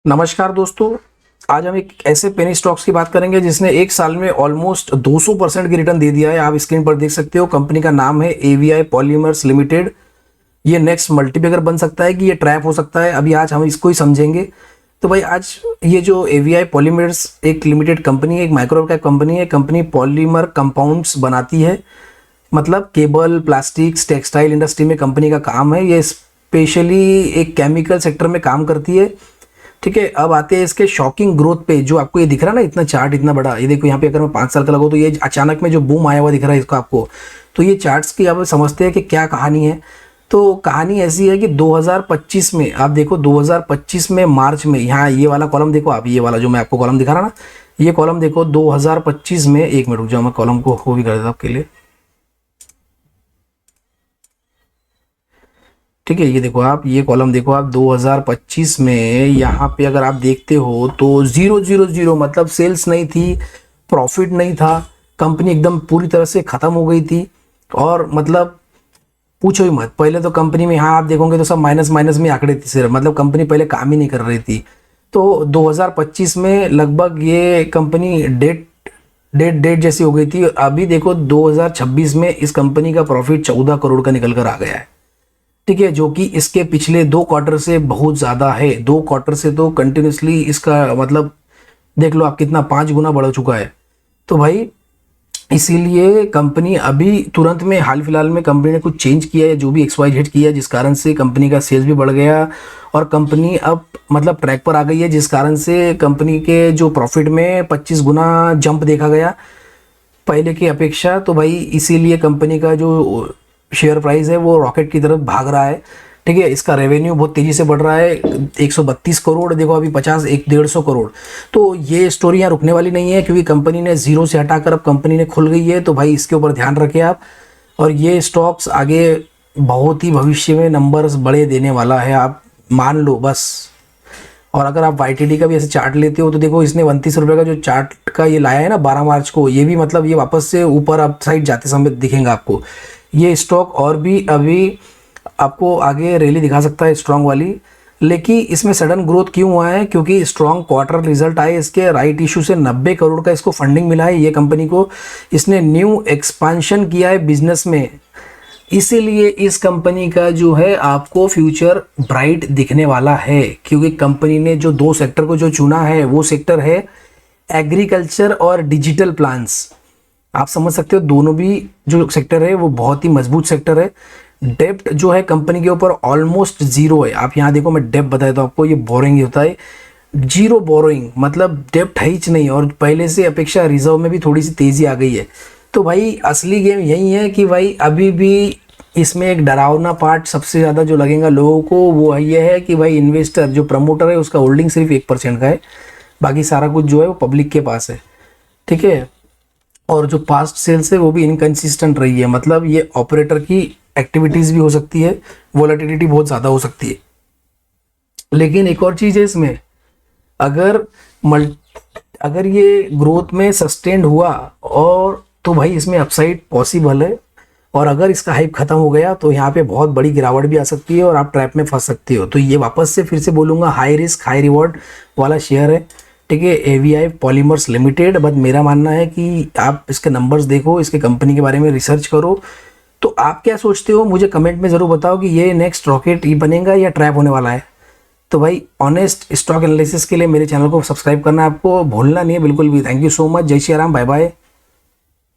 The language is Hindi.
नमस्कार दोस्तों। आज हम एक ऐसे पेनी स्टॉक्स की बात करेंगे जिसने एक साल में ऑलमोस्ट 200% की रिटर्न दे दिया है। आप स्क्रीन पर देख सकते हो, कंपनी का नाम है एवीआई पॉलीमर्स लिमिटेड। ये नेक्स्ट मल्टीबैगर बन सकता है कि ये ट्रैप हो सकता है, अभी आज हम इसको ही समझेंगे। तो भाई आज ये जो एवीआई पॉलीमर्स एक लिमिटेड कंपनी है, एक माइक्रो कैप कंपनी है। कंपनी पॉलीमर कंपाउंड्स बनाती है, मतलब केबल, प्लास्टिक्स, टेक्सटाइल इंडस्ट्री में कंपनी का काम है। ये स्पेशली एक केमिकल सेक्टर में काम करती है। ठीक है, अब आते हैं इसके शॉकिंग ग्रोथ पे। जो आपको ये दिख रहा है ना, इतना चार्ट इतना बड़ा, ये देखो यहाँ पे अगर मैं 5 साल का लगाऊँ तो ये अचानक में जो बूम आया हुआ दिख रहा है इसको आपको। तो ये चार्ट्स की आप समझते हैं कि क्या कहानी है। तो कहानी ऐसी है कि 2025 में आप देखो, 2025 में मार्च में, यहाँ ये वाला कॉलम देखो आप, ये वाला जो मैं आपको कॉलम दिखा रहा ना, ये कॉलम देखो 2025 में। एक मिनट रुक जाओ, मैं कॉलम को वो भी कर देता हूँ आपके लिए। ठीक है, ये देखो आप, ये कॉलम देखो आप 2025 में। यहाँ पे अगर आप देखते हो तो 000 मतलब सेल्स नहीं थी, प्रॉफिट नहीं था, कंपनी एकदम पूरी तरह से ख़त्म हो गई थी। और मतलब पूछो ही मत, पहले तो कंपनी में यहाँ आप देखोगे तो सब माइनस माइनस में आंकड़े थे सिर्फ, मतलब कंपनी पहले काम ही नहीं कर रही थी। तो 2025 में लगभग ये कंपनी डेट डेट डेट जैसी हो गई थी। अभी देखो 2026 में इस कंपनी का प्रॉफिट 14 करोड़ का निकल कर आ गया है। ठीक है, जो कि इसके पिछले 2 क्वार्टर से बहुत ज़्यादा है। 2 क्वार्टर से तो कंटिन्यूसली इसका मतलब देख लो आप, कितना 5 गुना बढ़ चुका है। तो भाई इसीलिए कंपनी अभी तुरंत में हाल फिलहाल में कंपनी ने कुछ चेंज किया है, जो भी XYZ किया है, जिस कारण से कंपनी का सेल्स भी बढ़ गया और कंपनी अब मतलब ट्रैक पर आ गई है, जिस कारण से कंपनी के जो प्रॉफिट में 25 गुना जंप देखा गया पहले की अपेक्षा। तो भाई इसीलिए कंपनी का जो शेयर प्राइस है वो रॉकेट की तरफ भाग रहा है। ठीक है, इसका रेवेन्यू बहुत तेज़ी से बढ़ रहा है, 132 करोड़, देखो अभी 150 करोड़। तो ये स्टोरी यहाँ रुकने वाली नहीं है, क्योंकि कंपनी ने जीरो से हटाकर अब कंपनी ने खुल गई है। तो भाई इसके ऊपर ध्यान रखें आप। और ये स्टॉक्स आगे बहुत ही भविष्य में नंबर्स बड़े देने वाला है, आप मान लो बस। और अगर आप YTD का भी ऐसे चार्ट लेते हो तो देखो, इसने 29 रुपये का जो चार्ट का ये लाया है ना 12 मार्च को, ये भी मतलब ये वापस से ऊपर अप साइड जाते समय दिखेगा आपको ये स्टॉक। और भी अभी आपको आगे रैली दिखा सकता है स्ट्रांग वाली। लेकिन इसमें सडन ग्रोथ क्यों हुआ है? क्योंकि स्ट्रांग क्वार्टर रिजल्ट आए इसके, राइट इशू से 90 करोड़ का इसको फंडिंग मिला है ये कंपनी को। इसने न्यू एक्सपांशन किया है बिजनेस में, इसीलिए इस कंपनी का जो है आपको फ्यूचर ब्राइट दिखने वाला है। क्योंकि कंपनी ने जो 2 सेक्टर को जो चुना है वो सेक्टर है एग्रीकल्चर और डिजिटल प्लान्स। आप समझ सकते हो, दोनों भी जो सेक्टर है वो बहुत ही मजबूत सेक्टर है। डेप्ट जो है कंपनी के ऊपर ऑलमोस्ट जीरो है। आप यहाँ देखो, मैं डेप्ट बताया तो आपको, ये बोरिंग ही होता है, जीरो बोरोइंग, मतलब डेप्ट है ही नहीं। और पहले से अपेक्षा रिजर्व में भी थोड़ी सी तेज़ी आ गई है। तो भाई असली गेम यही है कि भाई अभी भी इसमें एक डरावना पार्ट सबसे ज़्यादा जो लगेगा लोगों को वो ये है कि भाई इन्वेस्टर जो प्रमोटर है उसका होल्डिंग सिर्फ 1% का है, बाकी सारा कुछ जो है वो पब्लिक के पास है। ठीक है, और जो पास्ट सेल्स है वो भी इनकंसिस्टेंट रही है, मतलब ये ऑपरेटर की एक्टिविटीज़ भी हो सकती है, वोलेटिलिटी बहुत ज़्यादा हो सकती है। लेकिन एक और चीज़ है इसमें, अगर अगर ये ग्रोथ में सस्टेन्ड हुआ और तो भाई इसमें अपसाइड पॉसिबल है। और अगर इसका हाइप खत्म हो गया तो यहाँ पे बहुत बड़ी गिरावट भी आ सकती है और आप ट्रैप में फंस सकते हो। तो ये वापस से फिर से बोलूँगा, हाई रिस्क हाई रिवॉर्ड वाला शेयर है। ठीक है, एवीआई पॉलीमर्स लिमिटेड। बट मेरा मानना है कि आप इसके नंबर्स देखो, इसके कंपनी के बारे में रिसर्च करो। तो आप क्या सोचते हो मुझे कमेंट में ज़रूर बताओ कि ये नेक्स्ट रॉकेट ही बनेगा या ट्रैप होने वाला है। तो भाई ऑनेस्ट स्टॉक एनालिसिस के लिए मेरे चैनल को सब्सक्राइब करना आपको भूलना नहीं है बिल्कुल भी। थैंक यू सो मच, जय श्री राम, बाय बाय।